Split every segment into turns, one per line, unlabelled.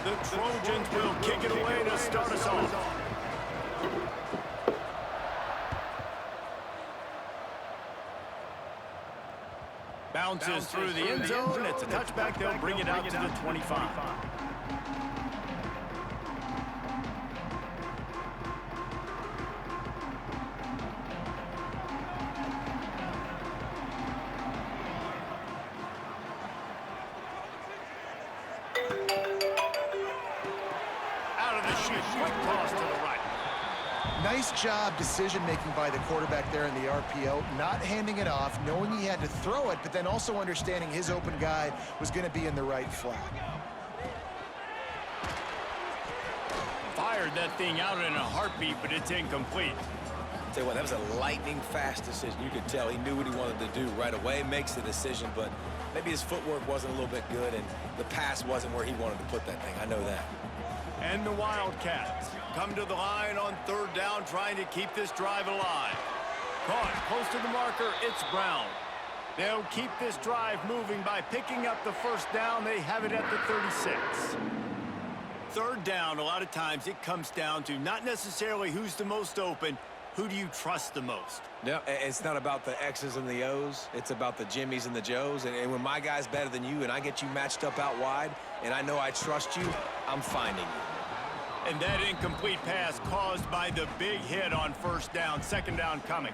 The Trojans will kick it away to start us off. Bounces through the end zone. It's a touchback. They'll bring it out to the 25. Out of the chute. Quick toss to the right.
Nice job decision-making by the quarterback there in the RPO, not handing it off, knowing he had to throw it, but then also understanding his open guy was going to be in the right flat.
Fired that thing out in a heartbeat, but it's incomplete.
Tell you what, that was a lightning-fast decision. You could tell he knew what he wanted to do right away, makes the decision, but maybe his footwork wasn't a little bit good, and the pass wasn't where he wanted to put that thing. I know that.
And the Wildcats come to the line on third down, trying to keep this drive alive. Caught close to the marker, it's Brown. They'll keep this drive moving by picking up the first down. They have it at the 36. Third down, a lot of times it comes down to not necessarily who's the most open, who do you trust the most?
No, it's not about the X's and the O's. It's about the Jimmies and the Joes. And when my guy's better than you and I get you matched up out wide and I know I trust you, I'm finding you.
And that incomplete pass caused by the big hit on first down. Second down coming.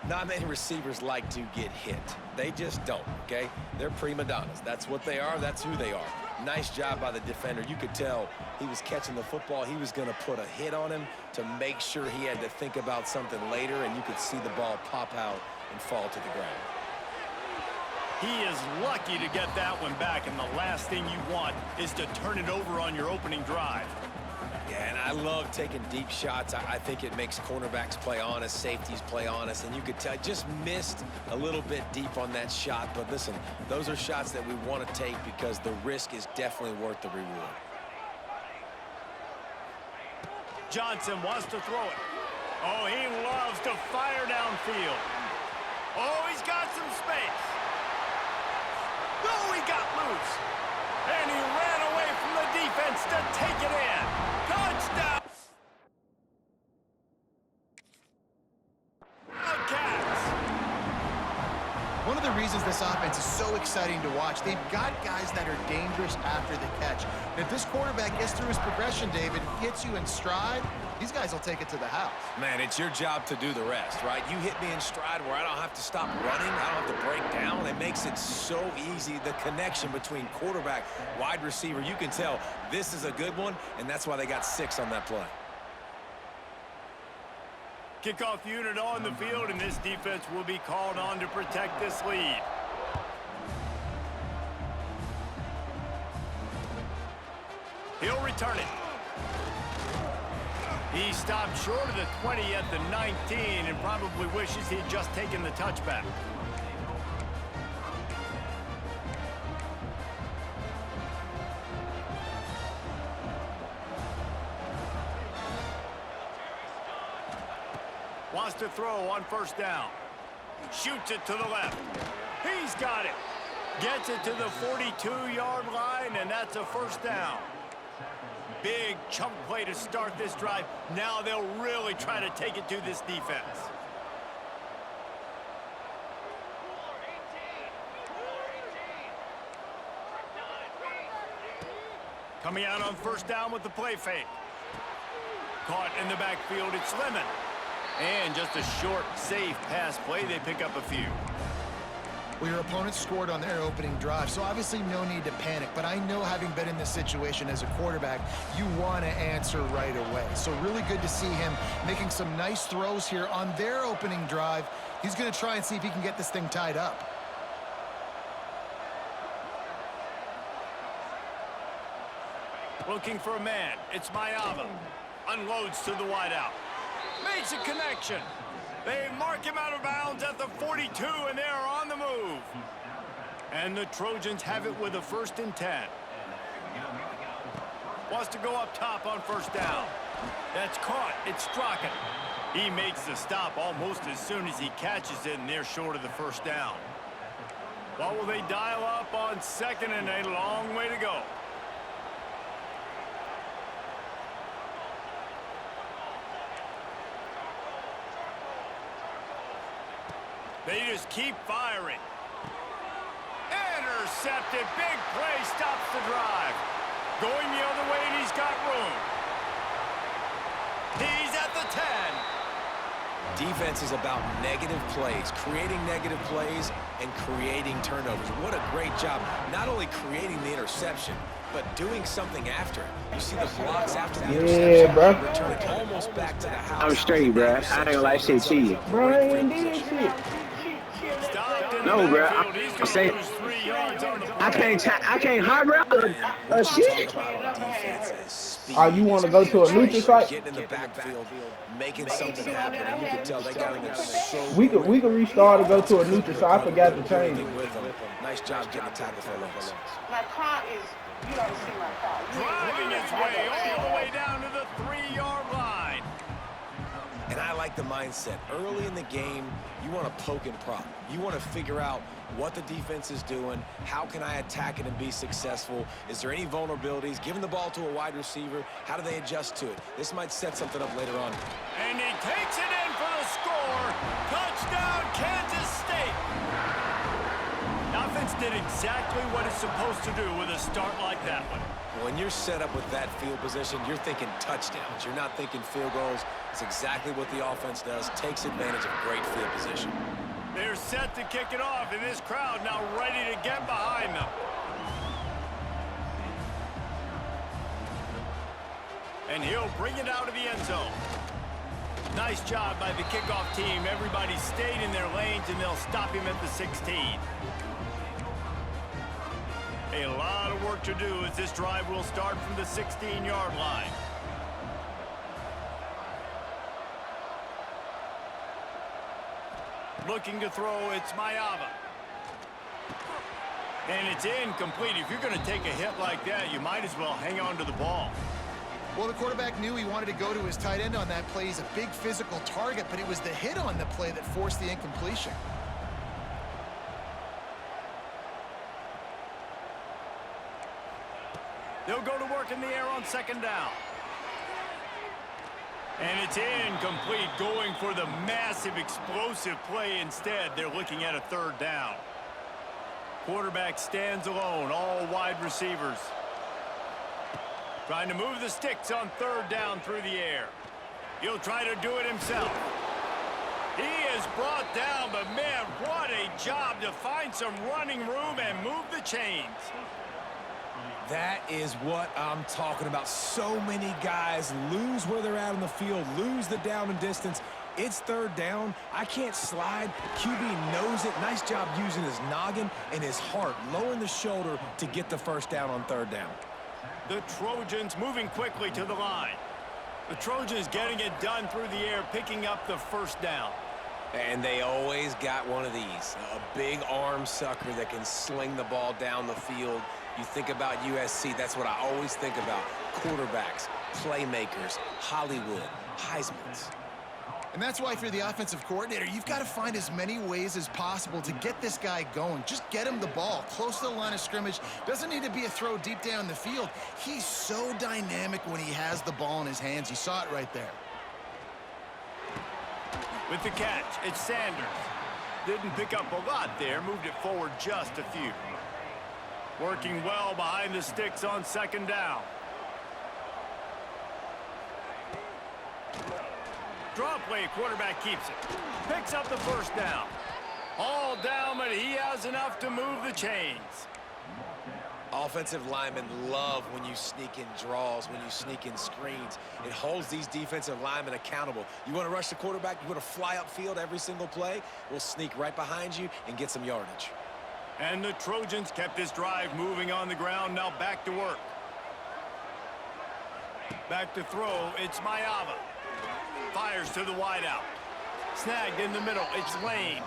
Not many receivers like to get hit. They just don't, okay? They're prima donnas. That's what they are. That's who they are. Nice job by the defender. You could tell he was catching the football. He was going to put a hit on him to make sure he had to think about something later, and you could see the ball pop out and fall to the ground.
He is lucky to get that one back, and the last thing you want is to turn it over on your opening drive.
Yeah, and I love taking deep shots. I think it makes cornerbacks play honest, safeties play honest, and you could tell just missed a little bit deep on that shot. But listen, those are shots that we want to take because the risk is definitely worth the reward.
Johnson wants to throw it. Oh, he loves to fire downfield. Oh, he's got some space. Oh, he got loose. And he ran away from the defense to take it in. Touchdown! Wildcats!
One of the reasons this offense is so exciting to watch, they've got guys that are dangerous after the catch. And if this quarterback gets through his progression, David, gets you in stride, these guys will take it to the house.
Man, it's your job to do the rest, right? You hit me in stride where I don't have to stop running. I don't have to break down. It makes it so easy, the connection between quarterback, wide receiver. You can tell this is a good one, and that's why they got 6 on that play.
Kickoff unit on the field, and this defense will be called on to protect this lead. He'll return it. He stopped short of the 20 at the 19 and probably wishes he had just taken the touchback. Wants to throw on first down. Shoots it to the left. He's got it. Gets it to the 42-yard line, and that's a first down. Big chunk play to start this drive. Now they'll really try to take it to this defense. Coming out on first down with the play fake. Caught in the backfield, it's Lemon. And just a short, safe pass play, they pick up a few.
Well, your opponent scored on their opening drive, so obviously no need to panic. But I know, having been in this situation as a quarterback, you want to answer right away. So really good to see him making some nice throws here on their opening drive. He's going to try and see if he can get this thing tied up.
Looking for a man. It's Mayava. Unloads to the wideout. Makes a connection. They mark him out of bounds at the 42, and they are on the move. And the Trojans have it with a 1st and 10. Wants to go up top on first down. That's caught. It's Strachan. He makes the stop almost as soon as he catches it, and they're short of the first down. What will they dial up on 2nd and a long way to go? They just keep firing. Intercepted. Big play stops the drive. Going the other way, and he's got room. He's at the 10.
Defense is about negative plays, creating negative plays and creating turnovers. What a great job, not only creating the interception, but doing something after it. You see the blocks after the interception.
Bro.
Return it almost back to the house.
I'm straight, bro. I ain't gonna lie, shit cheating. Bro, I ain't did shit. No, bro. I'm saying I can't high route a shit. You want to go to a neutral site?
Getting in the backfield, making something happen, and you can tell they got him so.
We could restart and go to a neutral site. I forgot to change it.
Nice job getting the tackle for us.
My car is, you don't see my car.
Driving its way all the way down to the 3-yard line.
And I like the mindset. Early in the game, you want to poke and prop. You want to figure out what the defense is doing. How can I attack it and be successful? Is there any vulnerabilities? Giving the ball to a wide receiver, how do they adjust to it? This might set something up later on.
And he takes it in for the score. Touchdown, Kansas State. Offense did exactly what it's supposed to do with a start like that one.
When you're set up with that field position, you're thinking touchdowns. You're not thinking field goals. It's exactly what the offense does. Takes advantage of great field position.
They're set to kick it off, and this crowd now ready to get behind them. And he'll bring it out of the end zone. Nice job by the kickoff team. Everybody stayed in their lanes, and they'll stop him at the 16. A lot of work to do as this drive will start from the 16-yard line. Looking to throw, it's Mayava. And it's incomplete. If you're going to take a hit like that, you might as well hang on to the ball.
Well, the quarterback knew he wanted to go to his tight end on that play. He's a big physical target, but it was the hit on the play that forced the incompletion.
They'll go to work in the air on second down. And it's incomplete, going for the massive explosive play instead. They're looking at a third down. Quarterback stands alone, all wide receivers. Trying to move the sticks on third down through the air. He'll try to do it himself. He is brought down, but man, what a job to find some running room and move the chains.
That is what I'm talking about. So many guys lose where they're at on the field, lose the down and distance. It's third down. I can't slide. QB knows it. Nice job using his noggin and his heart, lowering the shoulder to get the first down on third down.
The Trojans moving quickly to the line. The Trojans getting it done through the air, picking up the first down.
And they always got one of these, a big arm sucker that can sling the ball down the field. You think about USC, that's what I always think about. Quarterbacks, playmakers, Hollywood, Heismans.
And that's why if you're the offensive coordinator, you've got to find as many ways as possible to get this guy going. Just get him the ball close to the line of scrimmage. Doesn't need to be a throw deep down the field. He's so dynamic when he has the ball in his hands. You saw it right there.
With the catch, it's Sanders. Didn't pick up a lot there, moved it forward just a few. Working well behind the sticks on second down. Draw play, quarterback keeps it. Picks up the first down. All down, but he has enough to move the chains.
Offensive linemen love when you sneak in draws, when you sneak in screens. It holds these defensive linemen accountable. You want to rush the quarterback, you want to fly upfield every single play, we'll sneak right behind you and get some yardage.
And the Trojans kept this drive moving on the ground, now back to work. Back to throw, it's Mayava. Fires to the wideout. Snagged in the middle, it's Lane.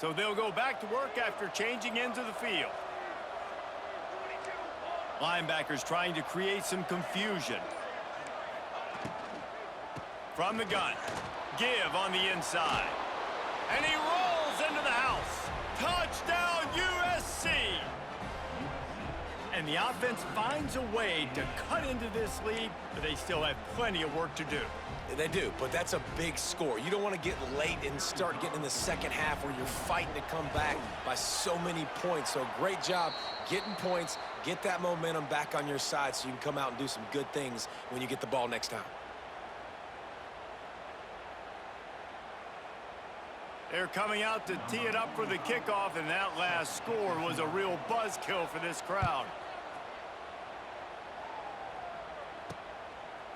So they'll go back to work after changing into the field. Linebackers trying to create some confusion. From the gun. Give on the inside. And he rolls into the house. Touchdown, USC! And the offense finds a way to cut into this lead, but they still have plenty of work to do.
They do, but that's a big score. You don't want to get late and start getting in the second half where you're fighting to come back by so many points. So great job getting points, get that momentum back on your side so you can come out and do some good things when you get the ball next time.
They're coming out to tee it up for the kickoff, and that last score was a real buzzkill for this crowd.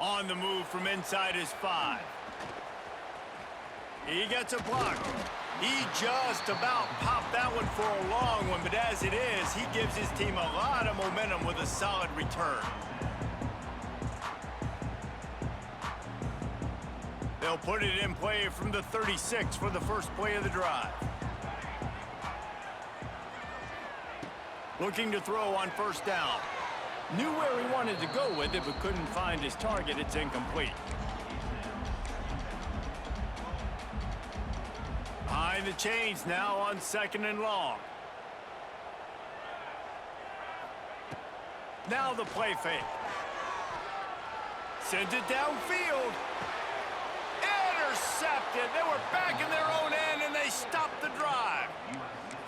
On the move from inside his 5. He gets a block. He just about popped that one for a long one, but as it is, he gives his team a lot of momentum with a solid return. They'll put it in play from the 36 for the first play of the drive. Looking to throw on first down. Knew where he wanted to go with it, but couldn't find his target. It's incomplete. Behind the chains now on 2nd and long. Now the play fake. Sends it downfield. Intercepted. They were back in their own end, and they stopped the drive.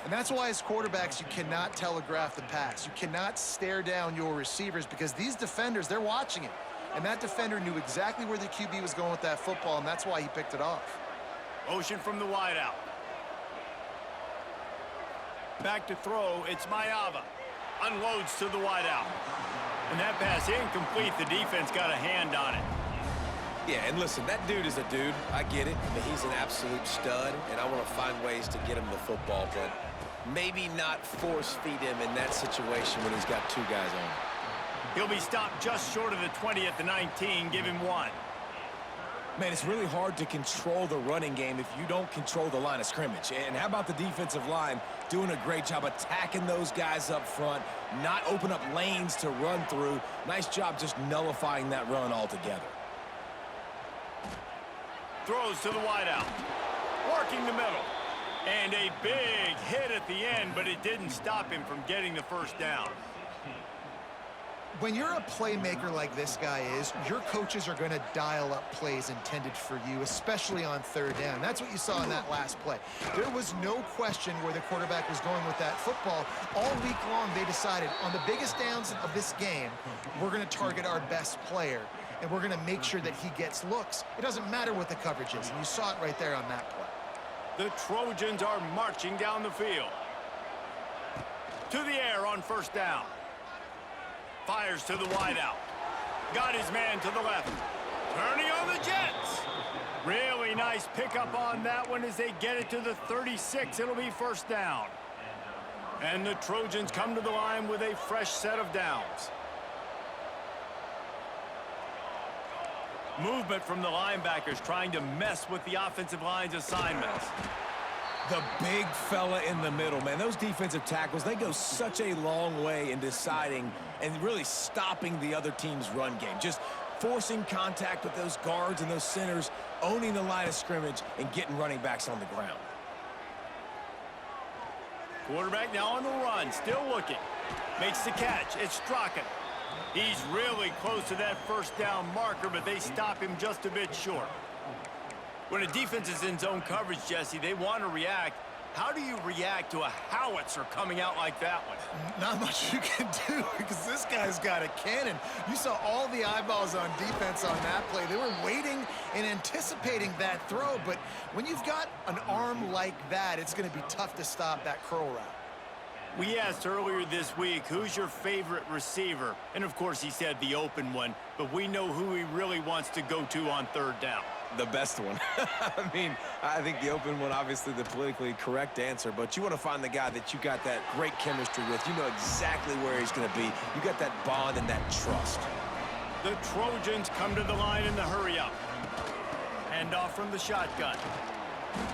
And that's why as quarterbacks, you cannot telegraph the pass. You cannot stare down your receivers because these defenders, they're watching it. And that defender knew exactly where the QB was going with that football, and that's why he picked it off.
Motion from the wideout. Back to throw, it's Mayava. Unloads to the wideout. And that pass incomplete. The defense got a hand on it.
Yeah, and listen, that dude is a dude. I get it. I mean, he's an absolute stud, and I want to find ways to get him the football, but maybe not force feed him in that situation when he's got 2 guys on him.
He'll be stopped just short of the 20 at the 19. Give him 1.
Man, it's really hard to control the running game if you don't control the line of scrimmage. And how about the defensive line doing a great job attacking those guys up front, not open up lanes to run through. Nice job just nullifying that run altogether.
Throws to the wideout. Working the middle. And a big hit at the end, but it didn't stop him from getting the first down.
When you're a playmaker like this guy is, your coaches are going to dial up plays intended for you, especially on 3rd down. That's what you saw in that last play. There was no question where the quarterback was going with that football. All week long, they decided on the biggest downs of this game, we're going to target our best player, and we're going to make sure that he gets looks. It doesn't matter what the coverage is, and you saw it right there on that play.
The Trojans are marching down the field. To the air on first down. Fires to the wideout. Got his man to the left. Turning on the Jets. Really nice pickup on that one as they get it to the 36. It'll be first down. And the Trojans come to the line with a fresh set of downs. Movement from the linebackers trying to mess with the offensive line's assignments.
The big fella in the middle, man. Those defensive tackles, they go such a long way in deciding and really stopping the other team's run game. Just forcing contact with those guards and those centers, owning the line of scrimmage, and getting running backs on the ground.
Quarterback now on the run, still looking. Makes the catch. It's Strachan. He's really close to that first down marker, but they stop him just a bit short. When a defense is in zone coverage, Jesse, they want to react. How do you react to a howitzer coming out like that one?
Not much you can do because this guy's got a cannon. You saw all the eyeballs on defense on that play. They were waiting and anticipating that throw, but when you've got an arm like that, it's going to be tough to stop that curl route.
We asked earlier this week, who's your favorite receiver? And of course he said the open one, but we know who he really wants to go to on 3rd down.
The best one. I mean, I think the open one, obviously the politically correct answer, but you want to find the guy that you got that great chemistry with. You know exactly where he's going to be. You got that bond and that trust.
The Trojans come to the line in the hurry-up. Hand off from the shotgun.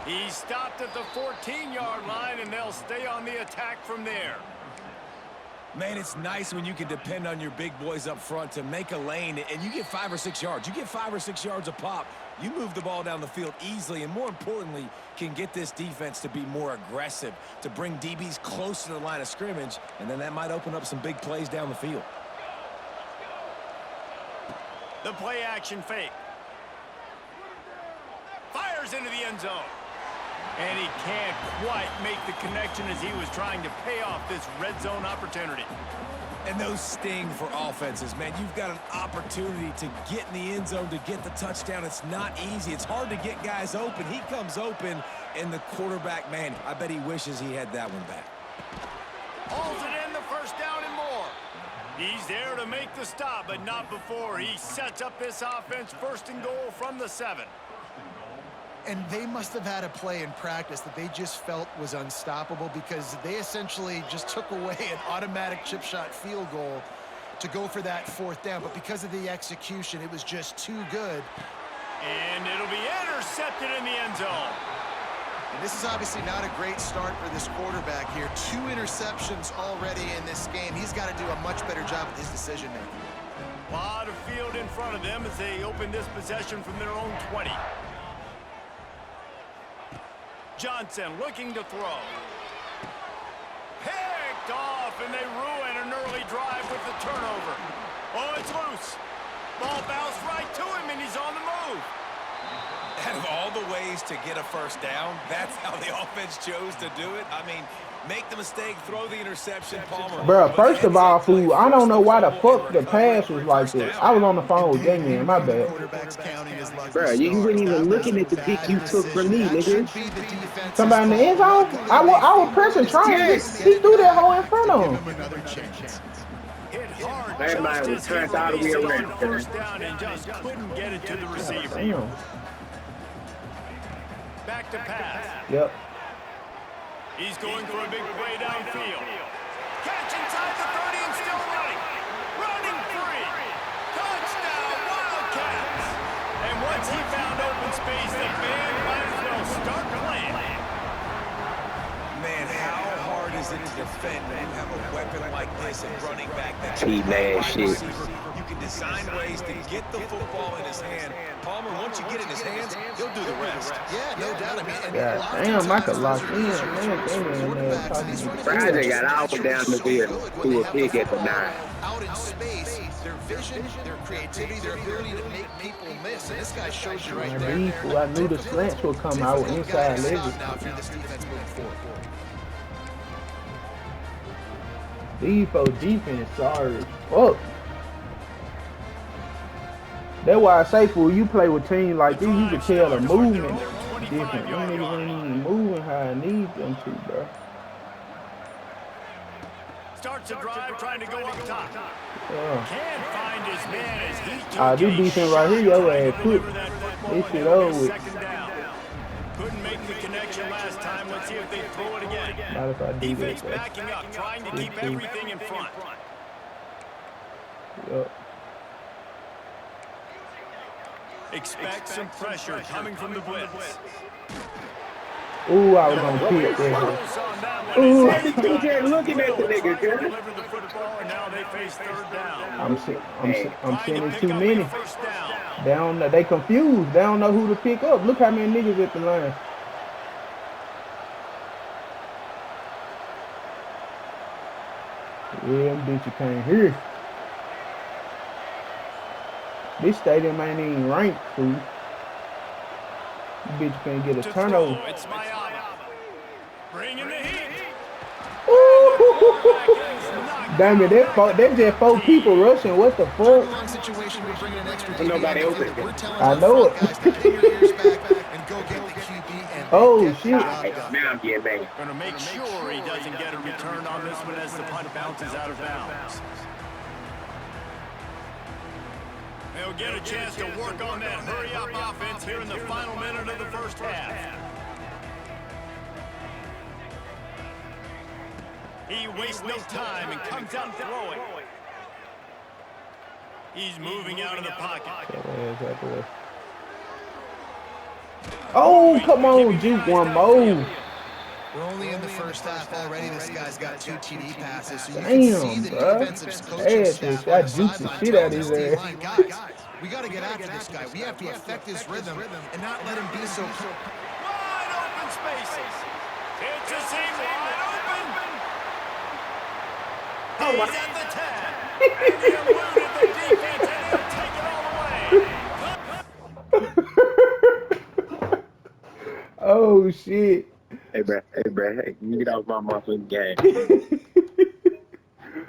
He's stopped at the 14-yard line, and they'll stay on the attack from there.
Man, it's nice when you can depend on your big boys up front to make a lane, and you get 5 or 6 yards. You get 5 or 6 yards a pop. You move the ball down the field easily, and more importantly, can get this defense to be more aggressive, to bring DBs close to the line of scrimmage, and then that might open up some big plays down the field.
The play action fake. Fires into the end zone. And he can't quite make the connection as he was trying to pay off this red zone opportunity.
And those sting for offenses, man. You've got an opportunity to get in the end zone, to get the touchdown. It's not easy. It's hard to get guys open. He comes open, and the quarterback, man, I bet he wishes he had that one back.
Hauls it in, the first down and more. He's there to make the stop, but not before he sets up this offense first and goal from the 7.
And they must have had a play in practice that they just felt was unstoppable, because they essentially just took away an automatic chip shot field goal to go for that 4th down. But because of the execution, it was just too good.
And it'll be intercepted in the end zone.
And this is obviously not a great start for this quarterback here. 2 interceptions already in this game. He's got to do a much better job with his decision-making.
A lot of field in front of them as they open this possession from their own 20. Johnson looking to throw. Picked off, and they ruin an early drive with the turnover. Oh, it's loose. Ball bounced right to him, and he's on the move.
Out of all the ways to get a first down, that's how the offense chose to do it. I mean, make the mistake, throw the interception, Palmer.
Bro, first of all, fool, I don't know why the fuck the pass was like this. I was on the phone with Damien, my bad.
Bro, you weren't even looking at the pick you took from me, nigga.
Somebody in the end zone? I was pressing triangle. He threw that hole in front of him.
Everybody was turned all the way around.
First down and just couldn't get it to the receiver.
Damn.
Back to pass.
Yep.
He's going for a big play downfield. Catch inside the 30 and still running. Running free. Touchdown, Wildcats. And once he found open space, the band might as well start playing.
Man, how hard is it to defend when you have a weapon like this and running back that
Cheap-ass shit.
You can design ways to get the football in his hand. Palmer, once you get it in his hands, he'll do the rest.
Yeah, no doubt. I mean,
God damn, I could lock in.
Friday got out down the field to a pick at the 9.
Out in space, their vision, their creativity, their ability to make people miss. And this guy shows you right there.
I knew the slants would come out inside leverage.
Now for this defense moving forward.
These folks defense sorry as fuck. That's why I say, fool, you play with teams like these, you can tell the movement different. Them niggas ain't even moving how I need them to, bro.
Starts a drive trying to go up top.
Yeah.
Can't find his man as he
This defense right here, your ass quick. This shit over with.
Couldn't make the connection last time. Let's see if they throw it again.
Not if I do
Defense
that.
backing up, trying to keep everything in front.
Yep.
Expect some pressure coming from the blitz.
Ooh, I was gonna pick that.
Ooh, you just looking at the nigga, girl.
Deliver the football, and now they face 3rd down.
I'm sending too many. They confused. They don't know who to pick up. Look how many niggas at the line. Yeah, bitch, you can't hear. This stadium ain't even ranked, fool. Bitch can't get a turnover.
It's Mayaba. Bringing the heat.
Damn it, that's just 4 people rushing. What the fuck?
Nobody open.
I know it. Oh, shit.
Now I'm getting back.
Going to make sure he doesn't get a return on this one as the punt bounces out of bounds. They'll get a chance to work on that hurry-up offense here in the final minute of the first half. He wastes no time and comes out throwing. He's moving out of the pocket.
Oh, come on, juke one more.
We're only in the first half already. This guy's got 2 TD passes, so you can see the defensive coaching staff on the sideline telling this D-line, guys, we got to get after this guy. We have to affect his rhythm and not let him be so...
Wide open spaces. It's a seam wide open. He's at the 10. And he eluded the defense, and he'll take it all the way.
Oh, shit.
Hey, bro, you get off my motherfucking game.